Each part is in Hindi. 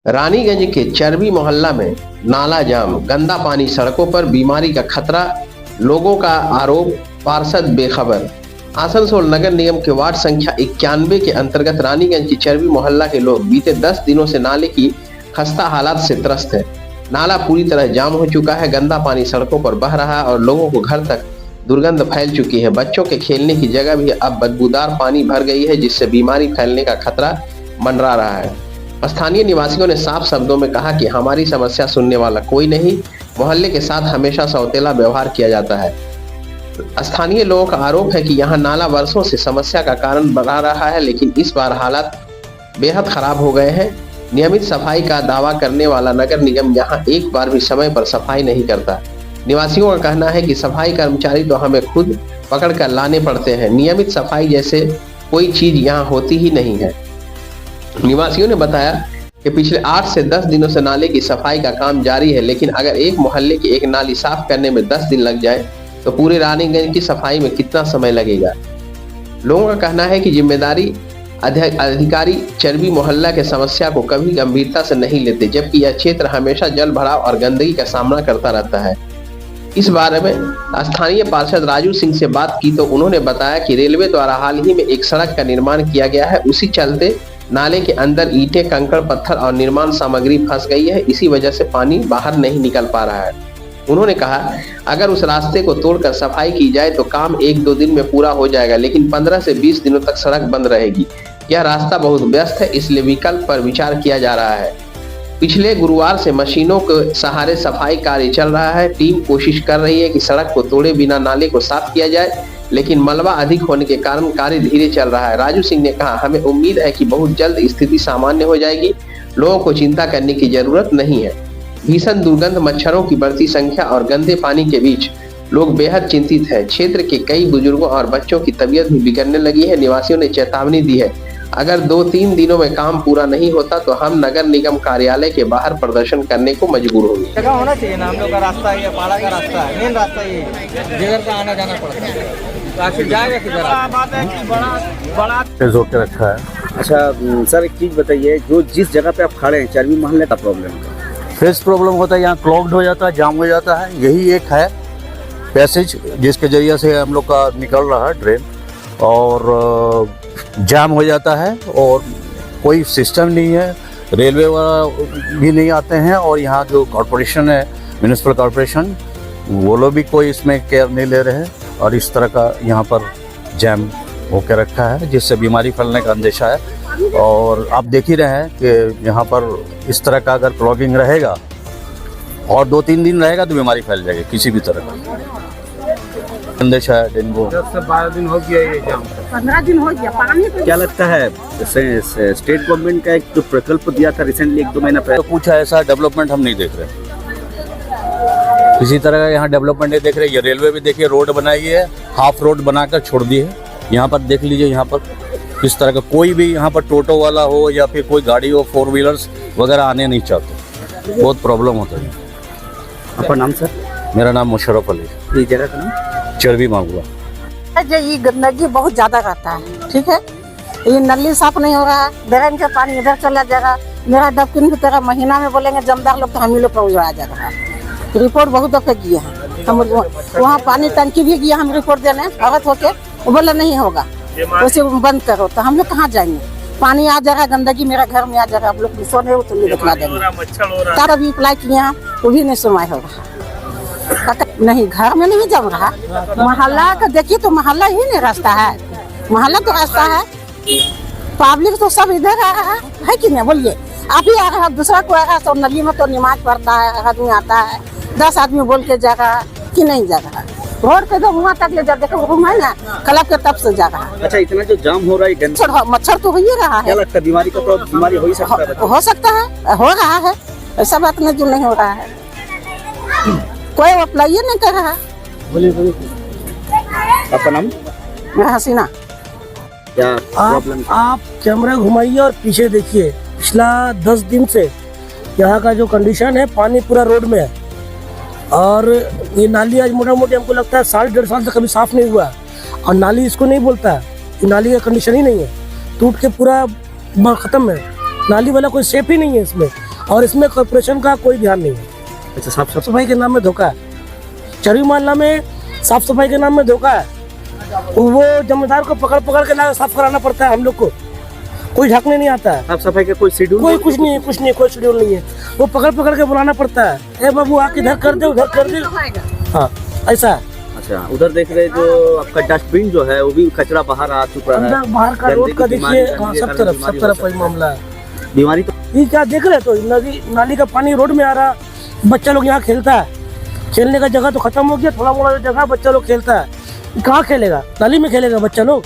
रानीगंज के चरबी मोहल्ला में नाला जाम, गंदा पानी, सड़कों पर बीमारी का खतरा, लोगों का आरोप, पार्षद बेखबर। आसनसोल नगर निगम के वार्ड संख्या 91 के अंतर्गत रानीगंज की चरबी मोहल्ला के लोग बीते 10 दिनों से नाले की खस्ता हालात से त्रस्त है। नाला पूरी तरह जाम हो चुका है, गंदा पानी सड़कों पर बह रहा है और लोगों को घर तक दुर्गंध फैल चुकी है। बच्चों के खेलने की जगह भी अब बदबूदार पानी भर गई है, जिससे बीमारी फैलने का खतरा मंडरा रहा है। स्थानीय निवासियों ने साफ शब्दों में कहा कि हमारी समस्या सुनने वाला कोई नहीं, मोहल्ले के साथ हमेशा सौतेला व्यवहार किया जाता है। स्थानीय लोगों का आरोप है कि यहाँ नाला वर्षों से समस्या का कारण बना रहा है, लेकिन इस बार हालात बेहद खराब हो गए हैं। नियमित सफाई का दावा करने वाला नगर निगम यहाँ एक बार भी समय पर सफाई नहीं करता। निवासियों का कहना है कि सफाई कर्मचारी तो हमें खुद पकड़ कर लाने पड़ते हैं, नियमित सफाई जैसे कोई चीज यहाँ होती ही नहीं है। निवासियों ने बताया कि पिछले 8 से 10 दिनों से नाले की सफाई का काम जारी है, लेकिन अगर एक मोहल्ले की एक नाली साफ करने में 10 दिन लग जाए तो पूरे रानीगंज की सफाई में कितना समय लगेगा। लोगों का कहना है कि जिम्मेदारी अधिकारी चरबी मोहल्ला के समस्या को कभी गंभीरता से नहीं लेते, जबकि यह क्षेत्र हमेशा जल भराव और गंदगी का सामना करता रहता है। इस बारे में स्थानीय पार्षद राजू सिंह से बात की तो उन्होंने बताया कि रेलवे द्वारा हाल ही में एक सड़क का निर्माण किया गया है, उसी चलते नाले के अंदर ईंटें, कंकड़, पत्थर और निर्माण सामग्री फंस गई है, इसी वजह से पानी बाहर नहीं निकल पा रहा है। उन्होंने कहा अगर उस रास्ते को तोड़कर सफाई की जाए तो काम 1-2 दिन में पूरा हो जाएगा, लेकिन 15 से 20 दिनों तक सड़क बंद रहेगी। यह रास्ता बहुत व्यस्त है, इसलिए विकल्प पर विचार किया जा रहा है। पिछले गुरुवार से मशीनों के सहारे सफाई कार्य चल रहा है। टीम कोशिश कर रही है कि सड़क को तोड़े बिना नाले को साफ किया जाए, लेकिन मलबा अधिक होने के कारण कार्य धीरे चल रहा है। राजू सिंह ने कहा हमें उम्मीद है कि बहुत जल्द स्थिति सामान्य हो जाएगी, लोगों को चिंता करने की जरूरत नहीं है। भीषण दुर्गंध, मच्छरों की बढ़ती संख्या और गंदे पानी के बीच लोग बेहद चिंतित हैं। क्षेत्र के कई बुजुर्गों और बच्चों की तबीयत भी बिगड़ने लगी है। निवासियों ने चेतावनी दी है अगर 2-3 दिनों में काम पूरा नहीं होता तो हम नगर निगम कार्यालय के बाहर प्रदर्शन करने को मजबूर होंगे। जगह होना चाहिए ना, हम लोग का रास्ता है, पाड़ा का रास्ता है, मेन रास्ता ये जिधर का आना जाना पड़ता है, तो आखिर जाएगा किधर। बात है कि बड़ा हो के रखा है। अच्छा सर, एक चीज बताइए, जो जिस जगह पे आप खड़े हैं चरबी मोहल्ले का प्रॉब्लम है, फेस प्रॉब्लम होता है, यहाँ क्लॉग्ड हो जाता है, जाम हो जाता है। यही एक है पैसेज जिसके जरिए से हम लोग का निकल रहा है ड्रेन, और जाम हो जाता है और कोई सिस्टम नहीं है। रेलवे वाला भी नहीं आते हैं और यहाँ जो कॉरपोरेशन है, म्यूनिसिपल कॉरपोरेशन, वो लोग भी कोई इसमें केयर नहीं ले रहे हैं और इस तरह का यहाँ पर जैम होकर रखा है, जिससे बीमारी फैलने का अंदेशा है। और आप देख ही रहे हैं कि यहाँ पर इस तरह का अगर क्लॉगिंग रहेगा और 2-3 दिन रहेगा तो बीमारी फैल जाएगी किसी भी तरह का अंदेशा है। डेंगू 10 से 12 दिन हो गया, ये जाम 15 दिन हो गया। पानी तो क्या लगता है स्टेट गवर्नमेंट का एक जो प्रकल्प दिया था रिसेंटली 1-2 महीना पहले, तो कुछ ऐसा डेवलपमेंट हम नहीं देख रहे, किसी तरह का यहाँ डेवलपमेंट नहीं देख रहे। ये रेलवे भी देखिए रोड बनाई है, हाफ रोड बनाकर छोड़ दी है। यहाँ पर देख लीजिए, यहाँ पर किस तरह का कोई भी यहाँ पर टोटो वाला हो या फिर कोई गाड़ी हो, 4 व्हीलर्स वगैरह आने नहीं चाहते, बहुत प्रॉब्लम होता है। आपका नाम सर? मेरा नाम मुशर्रफ अली, ये जगह का नाम चरबी मांगुआ। ये गंदगी बहुत ज्यादा रहता है, ठीक है। ये नली साफ नहीं हो रहा है, ड्रेन का पानी इधर चला जाएगा। मेरा डबकिन की तरह महीना में बोलेंगे जमदार लोग तो हम ही लोग पर उजड़ा जा रहा है। रिपोर्ट बहुत दफे किए हैं हम, वहाँ पानी टंकी भी गया हम रिपोर्ट देने, औरत होके वो बोला नहीं होगा, वैसे बंद करो, तो हम लोग कहाँ जाएंगे। पानी आ जाएगा, गंदगी मेरा घर में आ जाएगा, आप लोग सोने हो तो दिखला देंगे। तार अभी अप्लाई किए हैं, वो भी नहीं सुनवाई हो रहा। नहीं, घर में नहीं जम रहा, मोहल्ला का देखिए तो मोहल्ला ही नहीं रास्ता है, मोहल्ला तो रास्ता है। पब्लिक तो सब इधर आ रहा है कि नहीं, बोलिए आप ही आ रहा है, दूसरा को आ रहा है। तो नली में तो नमाज पढ़ता है, आदमी आता है, 10 आदमी बोल के जा रहा है कि नहीं जा रहा है। रोड पे तो वहाँ तक ले जा, देखो रूम है ना, क्लब के तब से जा रहा है। अच्छा, इतना जो जाम हो रहा है, मच्छर तो हो ही रहा है। क्या लगता है बीमारी का तो बीमारी हो ही सकता है? हो सकता है, हो रहा है, ऐसा बात नहीं जो नहीं हो रहा है। कोई अप्लाई नहीं कर रहा। बोलिए। आपका नाम? मैं हसीना। क्या प्रॉब्लम? आप कैमरा घुमाइए और पीछे देखिए, पिछला 10 दिन से यहाँ का जो कंडीशन है, पानी पूरा रोड में है। और ये नाली आज मोटा मोटी हमको लगता है 1.5 साल से कभी साफ नहीं हुआ। और नाली इसको नहीं बोलता है, ये नाली का कंडीशन ही नहीं है, टूट के पूरा खत्म है। नाली वाला कोई सेफ ही नहीं है इसमें। और इसमें कॉर्पोरेशन का कोई ध्यान नहीं है। अच्छा, साफ सफाई के नाम में धोखा है। चरबी मोहल्ला में साफ सफाई के नाम में धोखा है। वो जमींदार को पकड़ पकड़ के ला साफ कराना पड़ता है हम लोग को, कोई ढकने नहीं आता है। साफ सफाई का कोई शेड्यूल कोई कुछ नहीं है, कोई शेड्यूल नहीं है। वो पकड़ पकड़ के बुलाना पड़ता है, ए बाबू आके इधर कर दे, उधर कर दे। हाँ, ऐसा है। अच्छा, उधर देख रहे जो आपका डस्टबिन जो है वो भी कचरा बाहर आ चुका है। अंदर बाहर का रोड का देखिए, सब तरफ वही मामला है। बीमारी तो ये क्या देख रहे, तो नदी नाली का पानी रोड में आ रहा, बच्चा लोग यहाँ खेलता है, खेलने का जगह तो खत्म हो गया, थोड़ा मोड़ा जगह बच्चा लोग खेलता है, कहाँ खेलेगा? नाली में खेलेगा बच्चा लोग,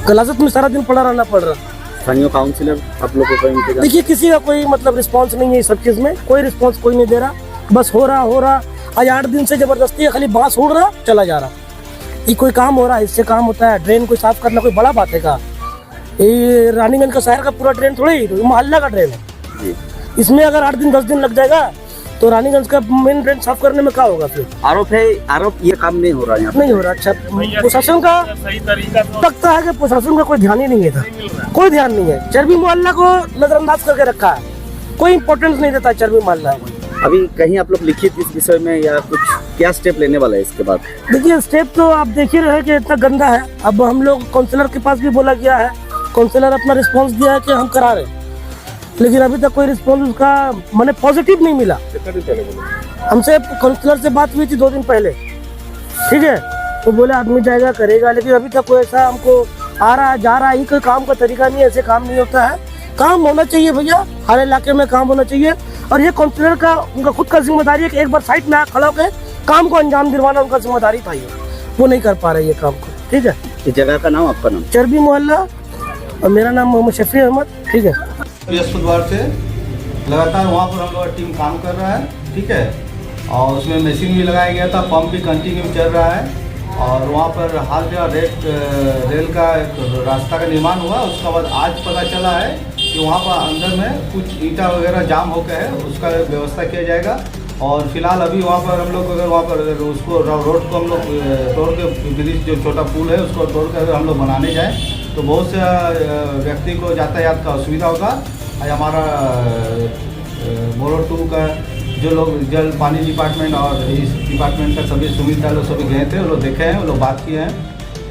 गलाजत में सारा दिन पड़ा रहना पड़ रहा। स्थानीय काउंसिलर आप लोगों को इंतजार, देखिए किसी का कोई मतलब रिस्पांस नहीं है, इस सब चीज में कोई रिस्पांस कोई नहीं दे रहा, बस हो रहा। आज 8 दिन से जबरदस्ती खाली बांस उड़ रहा, चला जा रहा। ये कोई काम हो रहा है, इससे काम होता है? ड्रेन को साफ करना कोई बड़ा बात है का? ये रानीगंज का शहर का पूरा ड्रेन थोड़ी, ये मोहल्ला का ड्रेन है। इसमें अगर 8 दिन 10 दिन लग जाएगा तो रानीगंज का मेन ड्रेन साफ करने में क्या होगा? फिर आरोप ये काम नहीं हो रहा है, नहीं हो रहा। अच्छा, प्रशासन का लगता है कि प्रशासन का कोई ध्यान ही नहीं है, कोई ध्यान नहीं है। चरबी मोहल्ला को नजरअंदाज करके रखा है, कोई इम्पोर्टेंस नहीं देता चरबी मोहल्ला। अभी कहीं आप लोग लिखित इस विषय में या कुछ क्या स्टेप लेने वाला है इसके बाद? देखिए स्टेप तो आप देख ही रहे कि इतना गंदा है। अब हम लोग काउंसलर के पास भी बोला गया है, काउंसलर अपना रिस्पांस दिया है कि हम करा रहे, लेकिन अभी तक कोई रिस्पांस उसका मैंने पॉजिटिव नहीं मिला। हमसे काउंसलर से बात हुई थी 2 दिन पहले, ठीक है, तो बोले आदमी जाएगा करेगा, लेकिन अभी तक कोई ऐसा हमको आ रहा है जा रहा है, ये कोई काम का तरीका नहीं है, ऐसे काम नहीं होता है। काम होना चाहिए भैया, हर इलाके में काम होना चाहिए, और ये काउंसलर का उनका खुद का जिम्मेदारी है कि एक बार साइड में खड़ा होकर काम को अंजाम दिलवाना उनका जिम्मेदारी था, ये वो नहीं कर पा रहे ये काम को। ठीक है, इस जगह का नाम आपका नाम? चरबी मोहल्ला, और मेरा नाम मोहम्मद शफी अहमद। ठीक है, बृहस्पतिवार से लगातार वहाँ पर हम लोग का टीम काम कर रहा है, ठीक है, और उसमें मशीन भी लगाया गया था, पंप भी कंटिन्यू चल रहा है, और वहाँ पर हाल फिलहाल रेल का एक रास्ता का निर्माण हुआ। उसके बाद आज पता चला है कि वहाँ पर अंदर में कुछ ईंटा वगैरह जाम हो गया है, उसका व्यवस्था किया जाएगा। और फिलहाल अभी वहाँ पर हम लोग अगर वहाँ पर उसको रोड को हम लोग तोड़ के, ब्रिज जो छोटा पुल है उसको तोड़ कर हम लोग बनाने जाएँ तो बहुत से व्यक्ति को यातायात का असुविधा होगा। आज हमारा बोरो 2 का जो लोग जल पानी डिपार्टमेंट और इस डिपार्टमेंट का सभी सुविधा लोग सभी गए थे, वो लोग देखे हैं, वो लोग बात किए हैं,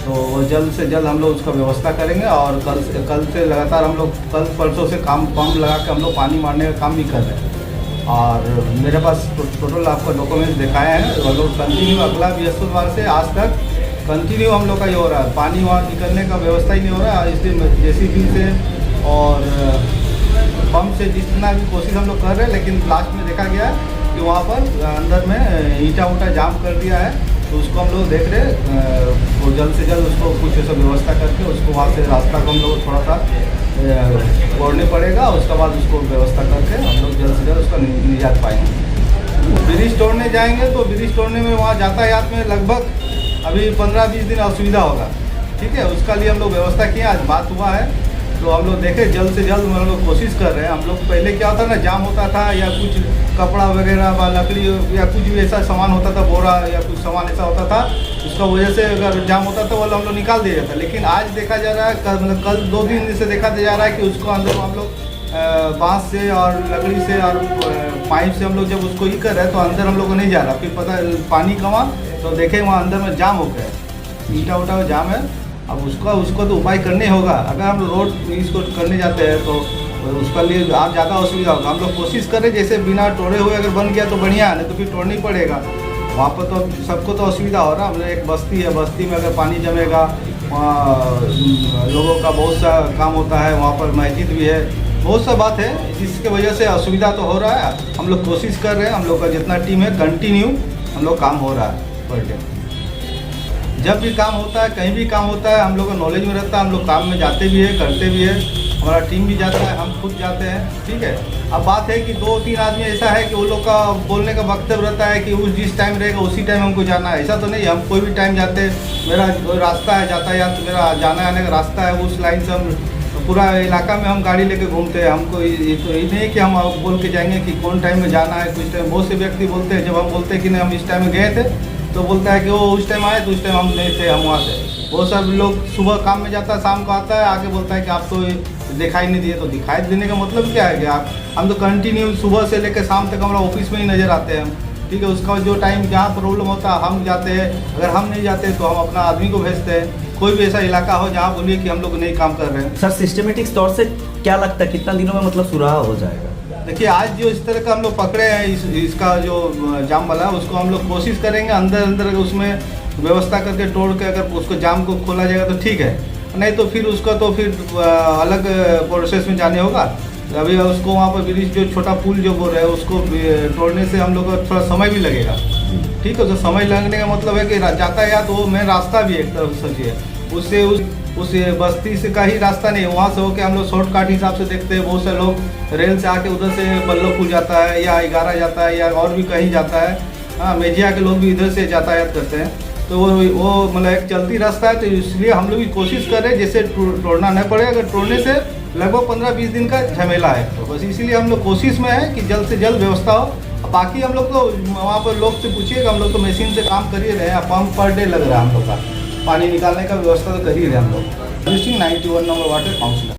तो वो जल्द से जल्द हम लोग उसका व्यवस्था करेंगे। और कल से लगातार हम लोग कल परसों से पंप लगा के हम लोग पानी मारने का काम भी कर रहे हैं। और मेरे पास टोटल आपका डॉक्यूमेंट दिखाए हैं, वो लोग कंटिन्यू अगला बृहस्पतिवार से आज तक कंटिन्यू हम लोग का ये हो रहा है, पानी वहाँ निकलने का व्यवस्था ही नहीं हो रहा है। इसलिए JCB से और पंप से जितना भी कोशिश हम लोग कर रहे हैं, लेकिन लास्ट में देखा गया कि वहाँ पर अंदर में ईंटा उटा जाम कर दिया है, तो उसको हम लोग देख रहे और जल्द से जल्द उसको कुछ ऐसा व्यवस्था करके उसको वहाँ से रास्ता को हम लोग थोड़ा सा तोड़ने पड़ेगा। उसके बाद उसको व्यवस्था करके हम लोग जल्द से जल्द उसका निजात पाएंगे। ब्रिज तोड़ने जाएंगे तो ब्रिज तोड़ने में वहाँ यातायात में लगभग अभी 15-20 दिन असुविधा होगा, ठीक है, उसका लिए हम लोग व्यवस्था किए। आज बात हुआ है तो हम लोग देखें जल्द से जल्द हम लोग कोशिश कर रहे हैं। हम लोग पहले क्या होता ना, जाम होता था या कुछ कपड़ा वगैरह व लकड़ी या कुछ भी ऐसा सामान होता था, बोरा या कुछ सामान ऐसा होता था, उसका वजह से अगर जाम होता था वो हम लोग निकाल दिया जाता। लेकिन आज देखा जा रहा है, मतलब कल 2 दिन से देखा जा रहा है कि उसको अंदर हम लोग बांस से और लकड़ी से और पाइप से हम लोग जब उसको ही कर रहे हैं तो अंदर हम लोग को नहीं जा रहा। फिर पता पानी कमा तो देखें वहाँ अंदर में जाम हो गया, ईंटा उटा जाम है। अब उसको तो उपाय करने होगा। अगर हम रोड इसको करने जाते हैं तो उसका लिए आप ज़्यादा असुविधा होगा। हम लोग कोशिश करें जैसे बिना तोड़े हुए अगर बन गया तो बढ़िया है, नहीं तो फिर तोड़ना ही पड़ेगा। वहाँ पर तो सबको तो असुविधा हो रहा है। हम लोग एक बस्ती है, बस्ती में अगर पानी जमेगा वहाँ लोगों का बहुत सा काम होता है, वहाँ पर मस्जिद भी है, बहुत सा बात है, जिसके वजह से असुविधा तो हो रहा है। हम लोग कोशिश कर रहे हैं, हम लोग का जितना टीम है कंटिन्यू हम लोग काम हो रहा है पर डे। जब भी काम होता है, कहीं भी काम होता है, हम लोग का नॉलेज में रहता है, हम लोग काम में जाते भी है, करते भी है, हमारा टीम भी जाता है, हम खुद जाते हैं, ठीक है। अब बात है कि 2-3 आदमी ऐसा है कि वो लोग का बोलने का वक्तव्य रहता है कि उस जिस टाइम रहेगा उसी टाइम हमको जाना है। ऐसा तो नहीं, हम कोई भी टाइम जाते हैं। मेरा रास्ता है यातायात, मेरा जाने आने का रास्ता है, उस लाइन से हम पूरा इलाका में हम गाड़ी लेके घूमते हैं। हमको ये तो ये नहीं कि हम बोल के जाएंगे कि कौन टाइम में जाना है, कुछ टाइम। बहुत से व्यक्ति बोलते हैं, जब हम बोलते हैं कि नहीं हम इस टाइम में गए थे तो बोलता है कि वो उस टाइम आए तो उस टाइम हम नहीं थे, हम वहाँ थे। वो सब लोग सुबह काम में जाता है, शाम को आता है, आके बोलता है कि आप तो दिखाई नहीं दिए, तो दिखाई देने का मतलब क्या है कि आप हम तो कंटिन्यू सुबह से लेकर शाम तक हमारा ऑफिस में ही नज़र आते हैं, ठीक है। उसका जो टाइम जहाँ प्रॉब्लम होता है हम जाते हैं, अगर हम नहीं जाते तो हम अपना आदमी को भेजते हैं। कोई भी ऐसा इलाका हो जहाँ बोलिए कि हम लोग नहीं काम कर रहे हैं। सर सिस्टमेटिक तौर से क्या लगता है कितना दिनों में मतलब सुराहा हो जाएगा? देखिए आज जो इस तरह का हम लोग पकड़े हैं, इसका जो जाम वाला उसको हम लोग कोशिश करेंगे अंदर उसमें व्यवस्था करके तोड़ के अगर उसको जाम को खोला जाएगा तो ठीक है, नहीं तो फिर उसका तो फिर अलग प्रोसेस में जाने होगा। अभी उसको वहाँ पर ब्रिज जो छोटा पुल जो बोल रहे हैं उसको तोड़ने से हम लोग को थोड़ा समय भी लगेगा, ठीक है। तो समय लगने का मतलब है कि यातायात वो मेन रास्ता भी एक तरफ से सोचिए, उससे उस बस्ती से का ही रास्ता नहीं, वहाँ से होकर हम लोग शॉर्टकट हिसाब से देखते हैं। बहुत से लोग रेल से आके उधर से बल्लभपुर जाता है या 11 जाता है या और भी कहीं जाता है। हाँ, मेजिया के लोग भी इधर से यातायात करते हैं, तो वो मतलब एक चलती रास्ता है। तो इसलिए हम लोग भी कोशिश कर रहे हैं जैसे तोड़ना नहीं पड़े। अगर तोड़ने से लगभग 15-20 दिन का झमेला है, तो बस इसीलिए हम लोग कोशिश में है कि जल्द से जल्द व्यवस्था हो। बाकी हम लोग तो वहाँ पर लोग से पूछिएगा, हम लोग तो मशीन से काम कर ही रहे हैं। पंप पर डे लग रहा है हम लोग का, पानी निकालने का व्यवस्था तो कर ही रहे हैं हम लोग। 91 नंबर वाटर काउंसिलर।